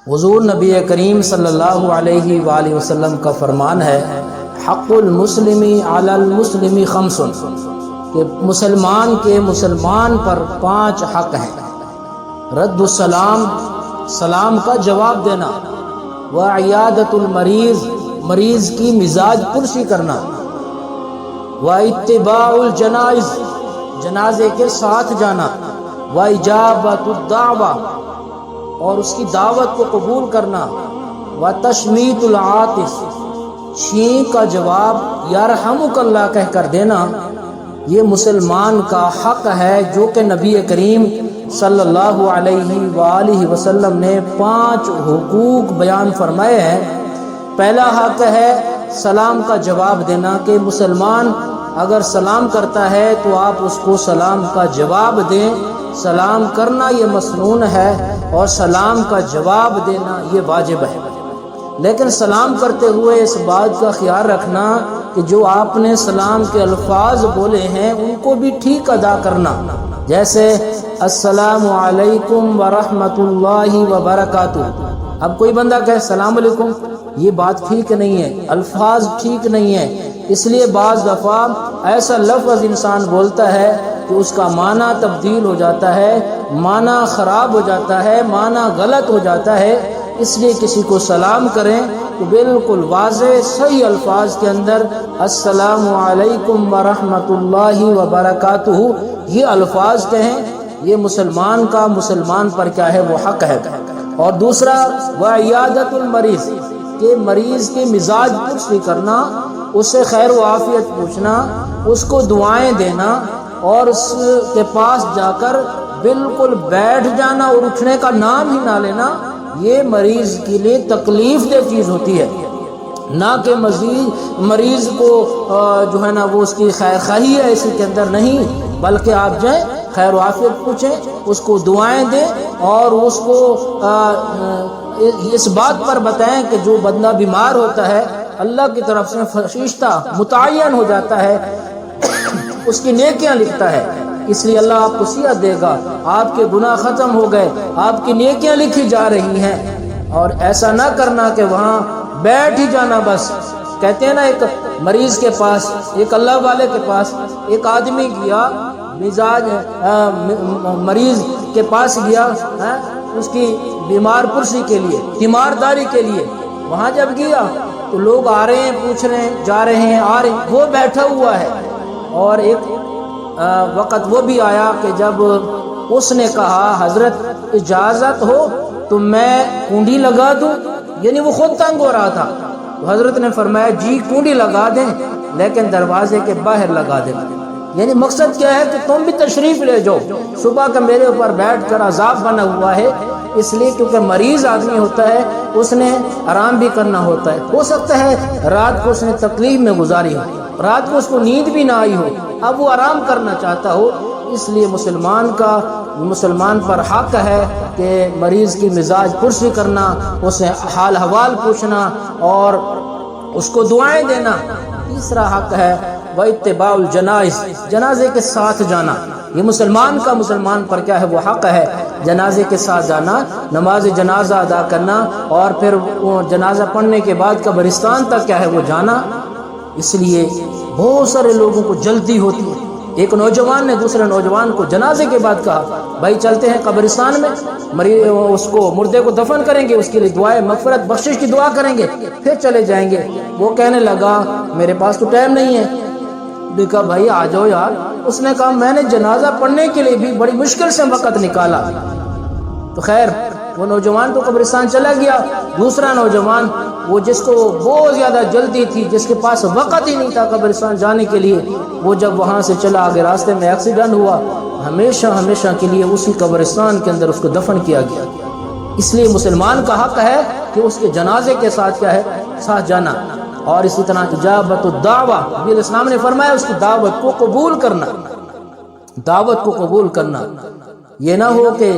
حضور نبی کریم صلی اللہ علیہ وآلہ وسلم کا فرمان ہے، حق المسلم علی المسلم خمس، کہ مسلمان کے مسلمان پر 5 حق ہیں: رد السلام، سلام کا جواب دینا، وعیادت المریض، مریض کی مزاج پرسی کرنا، واتباع الجنائز، جنازے کے ساتھ جانا، واجابت الدعوہ، اور اس کی دعوت کو قبول کرنا، وتشمیت العاطس، چھینک کا جواب یرحمک اللہ کہہ کر دینا۔ یہ مسلمان کا حق ہے جو کہ نبی کریم صلی اللہ علیہ وآلہ وسلم نے 5 حقوق بیان فرمائے ہیں۔ پہلا حق ہے سلام کا جواب دینا، کہ مسلمان اگر سلام کرتا ہے تو آپ اس کو سلام کا جواب دیں۔ سلام کرنا یہ مسنون ہے اور سلام کا جواب دینا یہ واجب ہے، لیکن سلام کرتے ہوئے اس بات کا خیال رکھنا کہ جو آپ نے سلام کے الفاظ بولے ہیں ان کو بھی ٹھیک ادا کرنا، جیسے السلام علیکم ورحمۃ اللہ وبرکاتہ۔ اب کوئی بندہ کہے السلام علیکم، یہ بات ٹھیک نہیں ہے، الفاظ ٹھیک نہیں ہے، اس لیے بعض دفعہ ایسا لفظ انسان بولتا ہے کہ اس کا معنی تبدیل ہو جاتا ہے، معنی خراب ہو جاتا ہے، معنی غلط ہو جاتا ہے۔ اس لیے کسی کو سلام کریں تو بالکل واضح صحیح الفاظ کے اندر السلام علیکم ورحمۃ اللہ وبرکاتہ یہ الفاظ کہیں۔ یہ مسلمان کا مسلمان پر کیا ہے وہ حق ہے۔ اور دوسرا وعیادت المریض، کہ مریض کے مزاج پرسی کرنا، اس سے خیر و عافیت پوچھنا، اس کو دعائیں دینا، اور اس کے پاس جا کر بالکل بیٹھ جانا اور اٹھنے کا نام ہی نہ لینا، یہ مریض کے لیے تکلیف دہ چیز ہوتی ہے۔ نہ کہ مریض کو جو ہے نا وہ اس کی خیر خواہی ہے اسی کے اندر، نہیں، بلکہ آپ جائیں خیر و عافیت پوچھیں، اس کو دعائیں دیں، اور اس کو اس بات پر بتائیں کہ جو بندہ بیمار ہوتا ہے اللہ کی طرف سے فرشتہ متعین ہو جاتا ہے، اس کی نیکیاں لکھتا ہے، اس لیے اللہ آپ کو صحت دے گا، آپ کے گناہ ختم ہو گئے، آپ کی نیکیاں لکھی جا رہی ہیں۔ اور ایسا نہ کرنا کہ وہاں بیٹھ ہی جانا بس۔ کہتے ہیں نا ایک مریض کے پاس، ایک اللہ والے کے پاس ایک آدمی گیا، مریض کے پاس گیا اس کی بیمار پرسی کے لیے، تیمارداری کے لیے۔ وہاں جب گیا تو لوگ آ رہے ہیں، پوچھ رہے ہیں، جا رہے ہیں، آ رہے ہیں، وہ بیٹھا ہوا ہے۔ اور ایک وقت وہ بھی آیا کہ جب اس نے کہا حضرت اجازت ہو تو میں کنڈی لگا دوں، یعنی وہ خود تنگ ہو رہا تھا، تو حضرت نے فرمایا جی کنڈی لگا دیں، لیکن دروازے کے باہر لگا دیں۔ یعنی مقصد کیا ہے کہ تم بھی تشریف لے جاؤ، صبح کا میرے اوپر بیٹھ کر عذاب بنا ہوا ہے، اس لیے کیونکہ مریض آدمی ہوتا ہے، اس نے آرام بھی کرنا ہوتا ہے، ہو سکتا ہے رات کو اس نے تکلیف میں گزاری ہو، رات کو اس کو نیند بھی نہ آئی ہو، اب وہ آرام کرنا چاہتا ہو۔ اس لیے مسلمان پر حق ہے کہ مریض کی مزاج پرسی کرنا، اسے حال حوال پوچھنا اور اس کو دعائیں دینا۔ تیسرا حق ہے واتباع الجنائز، جنازے کے ساتھ جانا۔ یہ مسلمان کا مسلمان پر کیا ہے وہ حق ہے، جنازے کے ساتھ جانا، نماز جنازہ ادا کرنا، اور پھر وہ جنازہ پڑھنے کے بعد قبرستان تک کیا ہے وہ جانا۔ اس لیے بہت سارے لوگوں کو جلدی ہوتی ہے۔ ایک نوجوان نے دوسرے نوجوان کو جنازے کے بعد کہا بھائی چلتے ہیں قبرستان میں، اس کو مردے کو دفن کریں گے، اس کے لیے دعائیں مغفرت بخشش کی دعا کریں گے، پھر چلے جائیں گے۔ وہ کہنے لگا میرے پاس تو ٹائم نہیں ہے۔ کہا بھائی آ جاؤ یار۔ اس نے کہا میں نے جنازہ پڑھنے کے لیے بھی بڑی مشکل سے وقت نکالا۔ تو خیر وہ نوجوان تو قبرستان چلا گیا، دوسرا نوجوان وہ جس کو بہت زیادہ جلدی تھی، جس کے پاس وقت ہی نہیں تھا قبرستان جانے کے لیے، وہ جب وہاں سے چلا آگے راستے میں ایکسیڈنٹ ہوا، ہمیشہ کے لیے اسی قبرستان کے اندر اس کو دفن کیا گیا۔ اس لیے مسلمان کا حق ہے کہ اس کے جنازے کے ساتھ کیا ہے ساتھ جانا۔ اور اسی طرح اجابت الدعوہ، نبی علیہ السلام نے فرمایا اس کی دعوت کو قبول کرنا، دعوت کو قبول کرنا۔ یہ نہ ہو کہ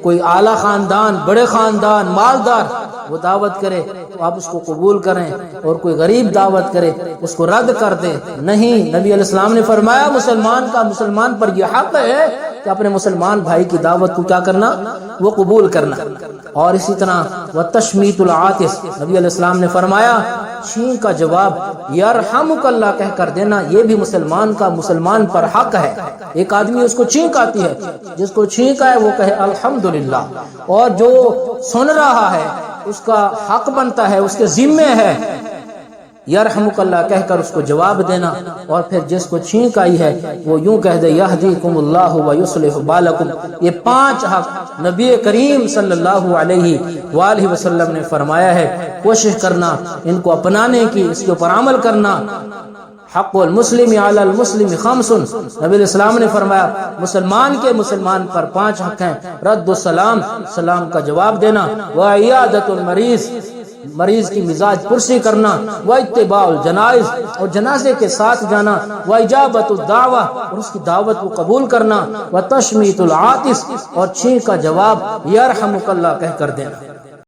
کوئی اعلیٰ خاندان، بڑے خاندان، مالدار وہ دعوت کرے تو آپ اس کو قبول کریں، اور کوئی غریب دعوت کرے اس کو رد کر دیں، نہیں۔ نبی علیہ السلام نے فرمایا مسلمان کا مسلمان پر یہ حق ہے کہ اپنے مسلمان بھائی کی دعوت کو کیا کرنا، وہ قبول کرنا۔ اور اسی طرح وتشمیت العاطس، نبی علیہ السلام نے فرمایا چھینک کا جواب یرحمک اللہ کہہ کر دینا، یہ بھی مسلمان پر حق ہے۔ ایک آدمی اس کو چھینک آتی ہے، جس کو چھینک آئے وہ کہے الحمدللہ، اور جو سن رہا ہے اس کا حق بنتا ہے، اس کے ذمے ہے یرحمک اللہ کہہ کر اس کو جواب دینا۔ اور پھر جس کو چھینک آئی ہے وہ یوں کہہ دے یہدیکم اللہ ویصلح بالکم۔ یہ 5 حق نبی کریم صلی اللہ علیہ وآلہ وسلم نے فرمایا ہے، کوشش کرنا ان کو اپنانے کی، اس کے اوپر عمل کرنا۔ حق المسلم علی المسلم 5، نبی علیہ السلام نے فرمایا مسلمان کے مسلمان پر 5 حق ہیں، رد السلام، سلام کا جواب دینا، وعیادۃ المریض، مریض کی مزاج پرسی کرنا، واتباع الجنائز، اور جنازے کے ساتھ جانا، واجابۃ الدعوہ، اور اس کی دعوت کو قبول کرنا، وتشمیت العاطس، اور چھینک کا جواب یرحمک اللہ کہہ کر دینا۔